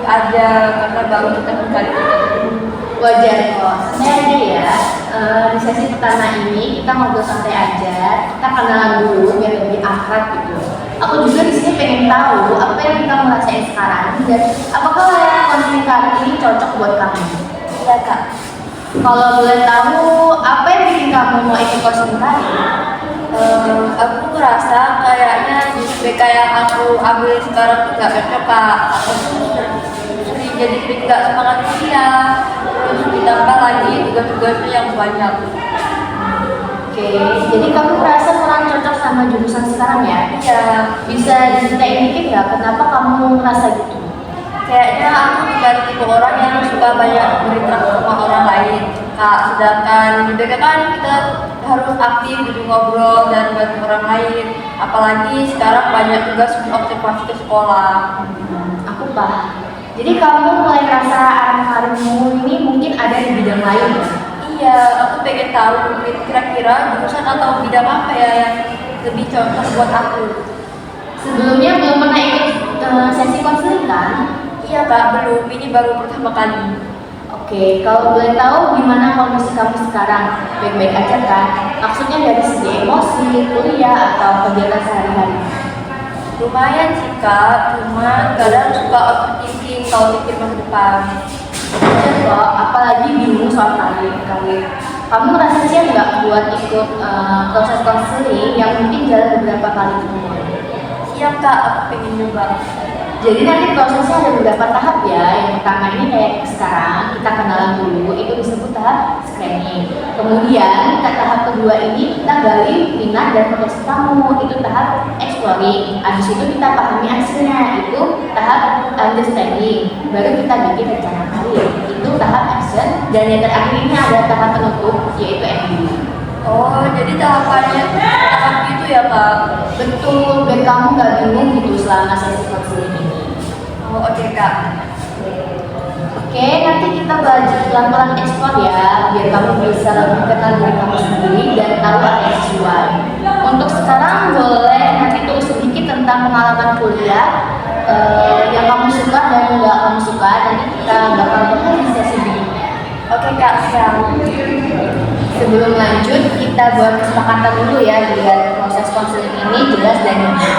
aja karena baru pertama kali ketemu. Wajar kok, santai aja ya. Di sesi pertama ini kita ngobrol santai aja, kita kenalan dulu biar lebih akrab gitu. Aku juga di sini pengen tahu apa yang kamu rasain sekarang dan apakah layanan konseling kali ini cocok buat kamu. Iya kak. Kalau boleh tahu, apa yang bikin kamu mau ikut konseling kali? Aku merasa kayaknya di SPK yang aku ambil sekarang tuh gak cocok kak. Aku tuh sering gak semangat kuliah. Terus ditambah lagi tugas-tugasnya yang banyak. Oke, jadi kamu merasa kurang cocok sama jurusan sekarang ya? Iya. Bisa diceritain dikit nggak kenapa kamu merasa gitu? Kayaknya aku bukan tipe orang yang suka banyak berinteraksi sama orang lain. Kak, sedangkan di BK kan kita harus aktif gitu ngobrol dan bantu orang lain. Apalagi sekarang banyak tugas observasi ke sekolah. Aku paham. Jadi kamu mulai merasa arah karirmu ini mungkin ada di bidang lain ya? Iya, aku pengen tahu mungkin kira-kira jurusan atau bidang apa ya yang lebih cocok buat aku. Sebelumnya belum pernah ikut sesi konseling kan? Iya kak, belum. Ini baru pertama kali. Oke, kalau boleh tahu gimana kondisi kamu sekarang? Baik-baik aja kan? Maksudnya dari segi emosi, kuliah, atau kegiatan sehari-hari? Lumayan sih kak, cuma kadang suka overthinking kalau pikir masa depan. Wajar kok, apalagi bingung soal karir. Kamu merasa siap nggak buat ikut proses konseling yang mungkin jalan beberapa kali dulu? Siap kak, aku pengen nyoba. Jadi nanti prosesnya ada beberapa tahap ya. Yang pertama ini kayak sekarang kita kenalan dulu, itu disebut tahap screening. Kemudian tahap kedua ini kita gali minat dan potensi kamu, itu tahap exploring. Habis itu kita pahami hasilnya, itu tahap understanding. Baru kita bikin rencana karir, itu tahap action. Dan yang terakhir ini ada tahap penutup, yaitu ending. Oh, jadi tahapannya tahap gitu ya kak? Betul, biar kamu gak bingung gitu selama sesi konseling ini. Oh oke kak. Oke, nanti kita belajar pelan-pelan ekspor ya, biar kamu bisa lebih kenal diri kamu sendiri dan tahu apa yang sesuai. Untuk sekarang boleh nanti tulis sedikit tentang pengalaman kuliah yang kamu suka dan nggak kamu suka. Nanti kita bakal bahas di sesi berikutnya. Oke kak, siap. Sebelum lanjut, kita buat kesepakatan dulu ya, biar proses konseling ini jelas dan nyaman.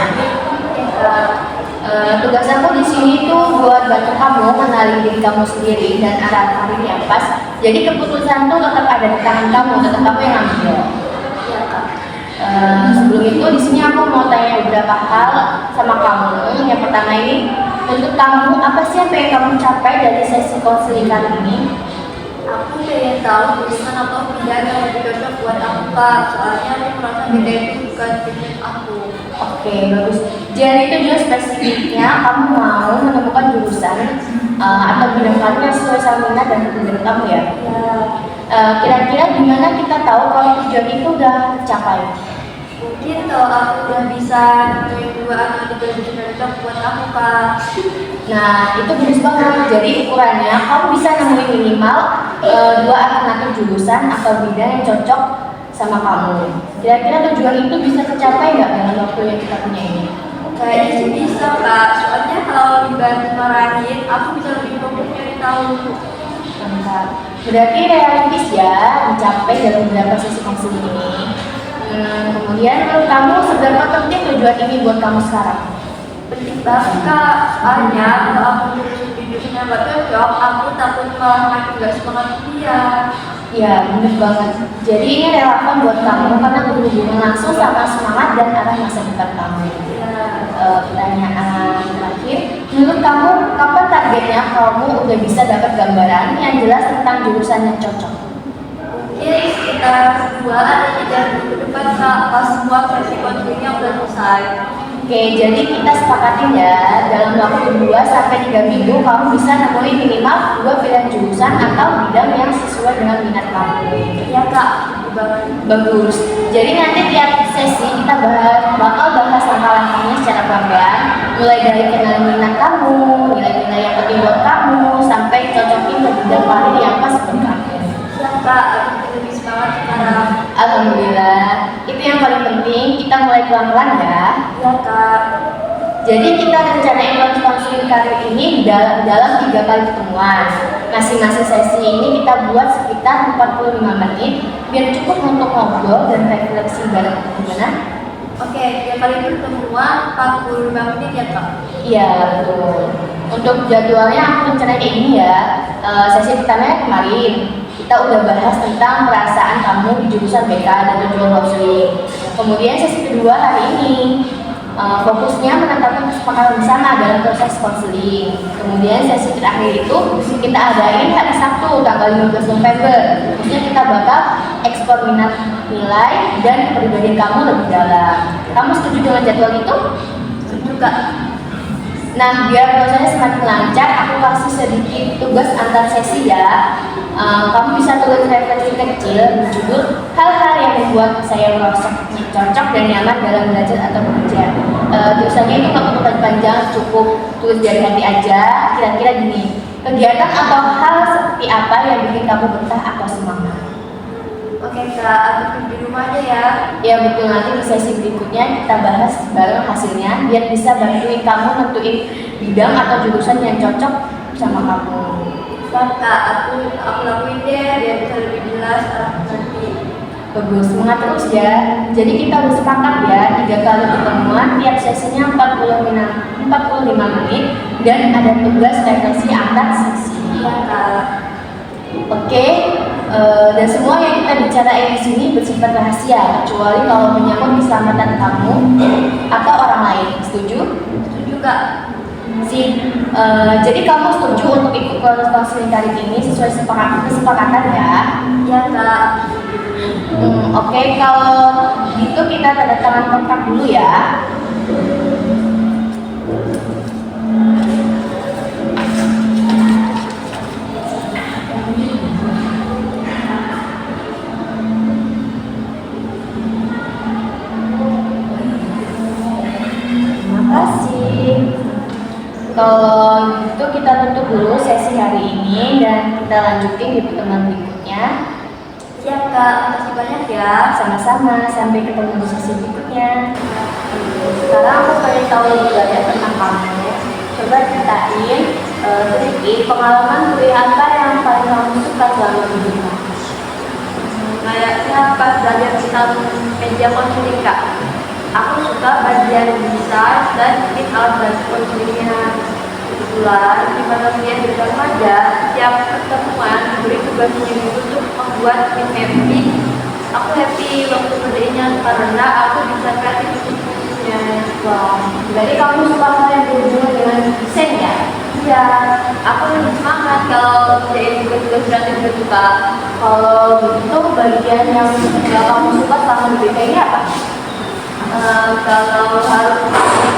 Tugas aku di sini tuh buat bantu kamu kenalin diri kamu sendiri dan arah karir yang pas. Jadi keputusan tuh tetap ada di tangan kamu, tetap kamu yang ambil. Iya kak. Sebelum itu di sini aku mau tanya beberapa hal sama kamu. Yang pertama ini, untuk kamu apa sih yang pengen kamu capai dari sesi konseling kali ini? Aku pengen tahu jurusan atau bidang yang lebih cocok buat aku kak. Soalnya aku merasa beda itu bukan pilihan aku. Oke, bagus. Jadi itu juga spesifiknya kamu mau menemukan jurusan atau bidang kamu yang sesuai sama minat dan kebutuhan kamu ya. Iya. Kira-kira gimana kita tahu kalau tujuan itu udah tercapai? Mungkin kalau aku udah bisa nemuin dua atau tiga jurusan yang cocok buat aku kak. Nah, itu bagus banget. Jadi ukurannya kamu bisa nemuin minimal dua alternatif jurusan atau bidang yang cocok sama kamu. Kira-kira tujuan itu bisa tercapai nggak dalam waktu yang kita punya ini? Kayaknya sih bisa kak. Soalnya kalau dibantu marahin, aku bisa lebih fokus nyari tahu. Mantap. Berarti realistis ya dicapai dalam beberapa sesi konseling ini. Kemudian menurut kamu seberapa penting tujuan ini buat kamu sekarang? Penting banget kak. Soalnya kalau aku jurusan jurusan yang gak cocok, aku takut malah makin gak semangat kuliah. Ya, benar banget. Jadi ini relevan buat kamu karena berhubungan langsung sama semangat dan arah masa depan kamu. Pertanyaan terakhir, menurut kamu kapan targetnya kamu udah bisa dapat gambaran yang jelas tentang jurusan yang cocok? Mungkin sekitar 2 atau 3 minggu ke depan kak, pas semua sesi konselingnya udah selesai. Oke, jadi kita sepakatin ya, dalam waktu 2 sampai 3 minggu kamu bisa nemuin minimal 2 pilihan jurusan atau bidang yang sesuai dengan minat kamu. Iya kak, banget. Bagus. Jadi nanti tiap sesi kita bakal bahas langkah-langkahnya secara pelan-pelan, mulai dari kenal minat kamu, nilai-nilai yang penting buat kamu, sampai cocokin ke bidang karir yang pas buat kamu. Siap kak, aku lebih semangat sekarang. Alhamdulillah. Itu yang paling penting, kita mulai pelan-pelan ya. Iya kak. Jadi kita rencanain konseling karir ini dalam 3 kali pertemuan. Masing-masing sesi ini kita buat sekitar 45 menit biar cukup untuk ngobrol dan refleksi bareng. Gimana? Oke, 3 kali pertemuan 45 menit ya Kak? Iya, betul. Untuk jadwalnya aku rencanain kayak gini ya. Sesi pertama kemarin kita udah bahas tentang perasaan kamu di jurusan BK dan tujuan counseling. Kemudian sesi kedua hari ini fokusnya menetapkan kesepakatan bersama dalam proses konseling. Kemudian sesi terakhir itu kita adain hari Sabtu tanggal 15 November. Khususnya kita bakal ekspor minat nilai dan kepribadian kamu lebih dalam. Kamu setuju dengan jadwal itu? Setuju Kak? Nah, biar prosesnya semakin lancar, aku kasih sedikit tugas antar sesi ya. Kamu bisa tulis refleksi kecil berjudul hal-hal yang membuat saya merasa cocok dan nyaman dalam belajar atau bekerja. Tulisannya itu nggak perlu panjang, cukup tulis dari hati aja. Kira-kira gini, kegiatan atau hal seperti apa yang bikin kamu betah atau semangat? Oke Kak, aku di rumah aja ya. Ya betul, nanti di sesi berikutnya kita bahas bareng hasilnya biar bisa bantuin kamu nentuin bidang atau jurusan yang cocok sama kamu. Kak, aku lakuin deh biar bisa lebih jelas nanti. Bagus, semangat terus ya. Jadi kita udah sepakat ya, 3 kali pertemuan, tiap sesinya 45 menit dan ada tugas refleksi antar sesi. Iya Kak. Oke, dan semua yang kita bicarain di sini bersifat rahasia, kecuali kalau menyangkut keselamatan kamu atau orang lain. Setuju? Setuju Kak. Jadi kamu setuju untuk ikut konseling karir ini sesuai kesepakatan ya? Iya Kak. Oke, kalau gitu kita tanda tangan kontrak dulu ya. Kalau gitu kita tutup dulu sesi hari ini dan kita lanjutin di pertemuan berikutnya. Siap Kak, makasih banyak ya. Sama-sama, sampai ketemu di sesi berikutnya. Sekarang aku pengen tahu lebih banyak tentang kamu. Coba ceritain sedikit pengalaman kuliah apa yang paling kamu suka selama hidupmu. Kayaknya pas belajar tentang media konseling Kak. Aku suka bagian desain dan bikin alat bantu konselingnya. Kebetulan di mata kuliah di remaja, setiap pertemuan diberi tugas sendiri untuk membuat tim happy. Aku happy waktu kerjanya karena aku bisa kreatif khususnya. Wow, jadi kamu suka hal yang berhubungan dengan desain ya? Iya, aku lebih semangat kalau kerjain tugas-tugas kreatif gitu Kak. Kalau begitu bagian yang gak kamu suka selama di BK ini apa? Kalau harus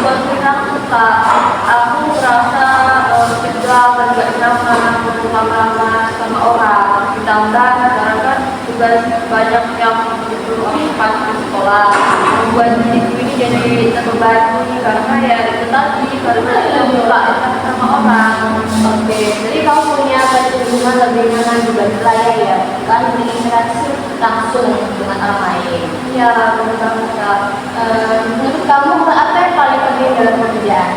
konseling aku suka, aku merasa tegang dan gak nyaman berlama-lama sama orang. Ditambah sekarang kan tugas banyak yang disuruh pas di sekolah, membuat diriku ini jadi terbebani karena ya itu tadi karena kita suka sama orang. Oke, jadi kamu punya kecenderungan lebih nyaman di balik layar ya, bukan berinteraksi langsung dengan orang lain. Iya, benar-benar. Menurut kamu apa yang paling penting dalam pekerjaan?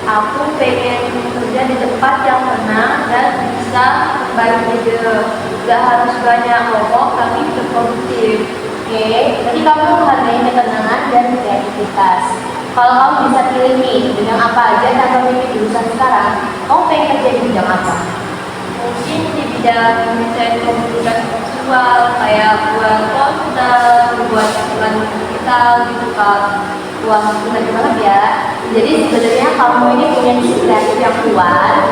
Aku pengen kerja di tempat yang tenang dan bisa berbagi ide. Gak harus banyak ngomong tapi tetap produktif. Oke, jadi kamu menghargai ketenangan dan kreativitas. Kalau kamu bisa pilih nih, bidang apa aja tanpa memilih jurusan sekarang, kamu pengen kerja di bidang apa? Mungkin di bidang desain komunikasi visual kayak buat poster, buat iklan digital gitu Kak. Wah, menarik banget ya. Jadi sebenarnya kamu ini punya sisi kreatif yang kuat,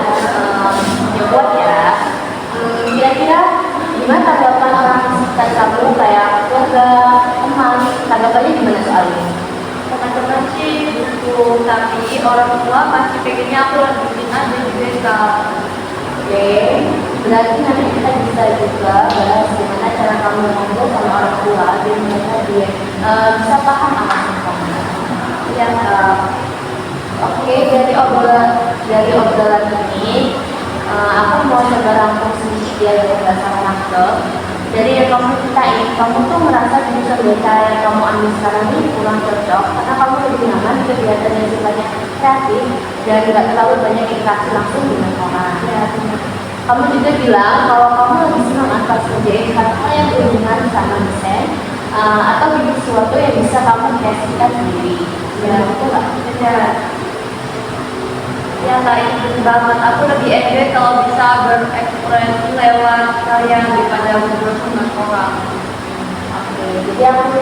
ya. Kira-kira gimana tanggapan orang sekitar kamu kayak keluarga, teman, tanggapannya gimana soal ini? Teman-teman sih dukung, tapi orang tua pasti pengennya aku lanjutin aja di BK. Oke, berarti nanti kita bisa juga bahas gimana cara kamu ngobrol sama orang tua dan mereka bisa paham apa yang kamu. Iya Kak. Oke, dari obrolan ini, aku mau coba rangkum sedikit ya dari berdasarkan nangkep. Dari yang kamu ceritain, kamu tuh merasa jurusan BK yang kamu ambil sekarang ini kurang cocok karena kamu lebih nyaman di kegiatan yang sifatnya kreatif dan tidak terlalu banyak interaksi langsung dengan orang. Ya, Kamu juga bilang kalau kamu lebih semangat pas ngerjain hal-hal yang berhubungan sama desain atau bikin sesuatu yang bisa kamu kreasikan sendiri. Ya, itu nggak? benar. Ya Kak, itu benar banget. Aku lebih enjoy kalau bisa berekspresi lewat karya daripada ngobrol sama orang. Oke, jadi aku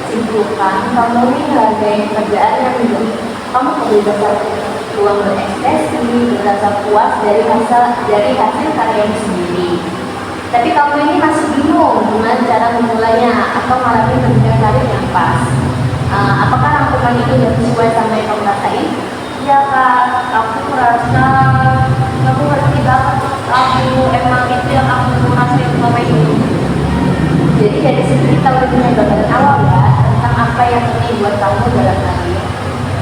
simpulkan kamu ini hargai pekerjaan yang menjadi kamu kebebasan ruang berekspresi, merasa puas dari hasil karya sendiri. Tapi kamu ini masih bingung dengan cara memulainya atau malah menemukan karir yang pas. Apakah rangkuman itu sudah sesuai sama yang kamu rasain? Ya Kak, aku merasa aku ngerti banget. Aku emang itu yang aku rasain selama ini. Jadi dari sini kita udah punya gambaran awal ya tentang apa yang penting buat kamu dalam karir.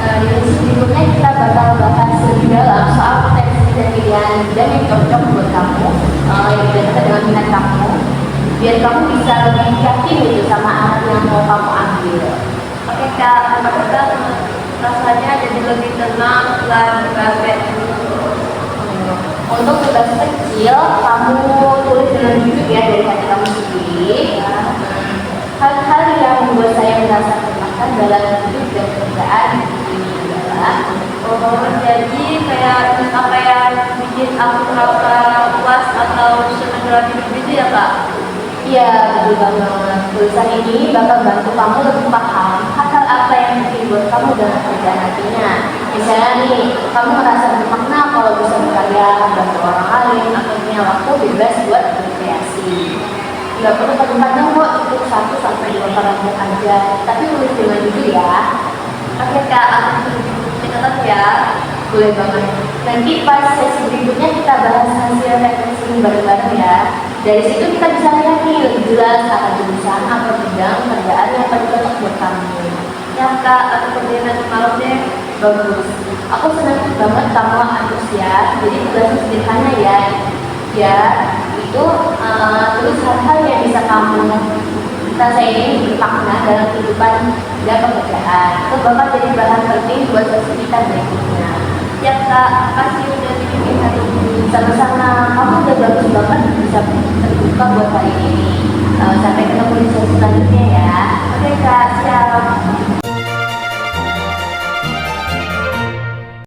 Di sesi berikutnya kita bakal bahas lebih dalam soal potensi dan pilihan bidang yang cocok buat kamu, yang berdasarkan dengan minat kamu, biar kamu bisa lebih yakin gitu sama arah yang mau kamu ambil. Oke Kak, terima rasanya jadi lebih tenang dan capek. Untuk tugas kecil, kamu tulis dengan jujur ya dari hati kamu sendiri. Hal-hal yang membuat saya merasa termakan dalam hidup dan pekerjaan ini adalah Jadi kayak apa yang bikin aku merasa puas atau senang dalam hidup itu ya Kak? iya, betul banget. Tulisan ini bakal bantu kamu lebih paham hal apa yang bikin buat kamu dalam pekerjaan nantinya. Misalnya nih, kamu merasa bermakna kalau bisa berkarya, bantu orang lain, atau punya waktu bebas buat berkreasi. Nggak perlu kadang-kadang kok cukup 1 sampai 2 paragraf aja, tapi tulis dengan jujur ya. Oke Kak, aku catat ya. Boleh banget. Nanti pas sesi berikutnya kita bahas hasil refleksi bareng-bareng ya. Dari situ kita bisa lihat nih lebih jelas apa jurusan atau bidang kerjaan yang paling cocok buat kamu. Ya Kak, aku kerjain nanti malam deh. Bagus. Aku senang banget kamu antusias. Jadi tugasnya sederhana ya. Ya, itu terus hal-hal yang bisa kamu rasain bermakna dalam kehidupan dan pekerjaan. Itu bakal jadi bahan penting buat sesi kita berikutnya. Ya Kak, makasih udah bikin hari ini. Sama-sama, kamu udah bagus banget bisa terbuka buat hari ini. Sampai ketemu di sesi selanjutnya ya. Oke Kak, siap.